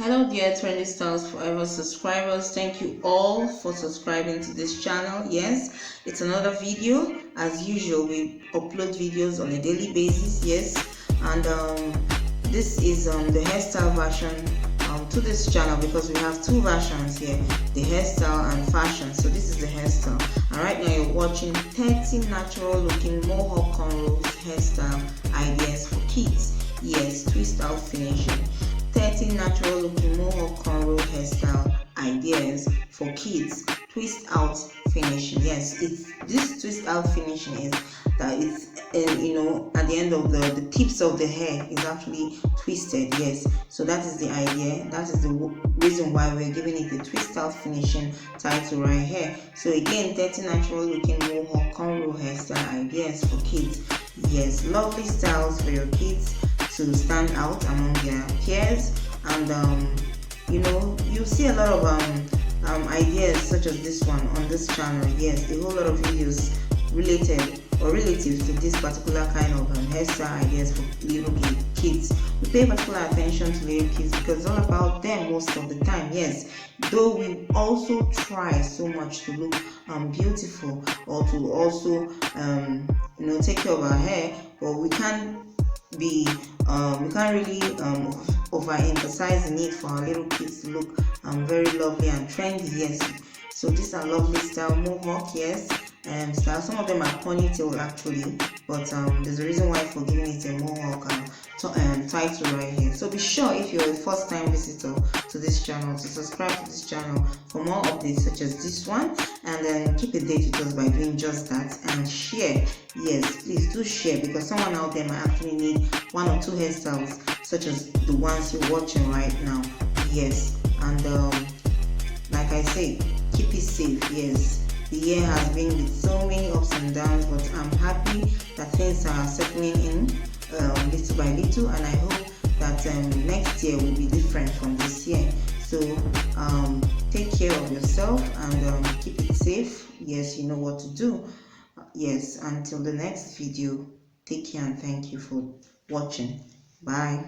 Hello dear Trendy Styles Forever subscribers, thank you all for subscribing to this channel. Yes, it's another video. As usual, we upload videos on a daily basis. Yes, and this is the hairstyle version to this channel, because we have two versions here, the hairstyle and fashion. So this is the hairstyle, and right now you're watching 30 natural looking Mohawk Cornrows hairstyle ideas for kids. Yes, twist out finishing. 30 natural looking Mohawk Cornrow hairstyle ideas for kids. Twist out finishing. Yes, it's this twist out finishing is that it's at the end of the tips of the hair is actually twisted. Yes, so that is the idea. That is the reason why we're giving it the twist out finishing title right here. So again, 30 natural looking Mohawk Cornrow hairstyle ideas for kids. Yes, lovely styles for your kids to stand out among their peers, and you'll see a lot of ideas such as this one on this channel. Yes, a whole lot of videos related or relative to this particular kind of hairstyle ideas for little kids. We pay particular attention to little kids because it's all about them most of the time. Yes, though we also try so much to look beautiful, or to also take care of our hair, but we can't really overemphasize the need for our little kids to look very lovely and trendy. Yes, so these are lovely style Mohawk. Yes, and style. Some of them are ponytail actually, but there's a reason why for giving it a Mohawk title right here. So be sure, if you're a first time visitor to this channel, to subscribe to this channel for more updates such as this one, and then keep a date with us by doing just that, and share. Yes, please do share, because someone out there might actually need one or two hairstyles such as the ones you're watching right now. Yes, and like I say, keep it safe. Yes, the year has been with so many ups and downs, but I'm happy that things are settling in little by little, and I hope that next year will be different from this year. So take care of yourself and keep it safe. Yes, you know what to do. Yes, until the next video, take care and thank you for watching. Bye.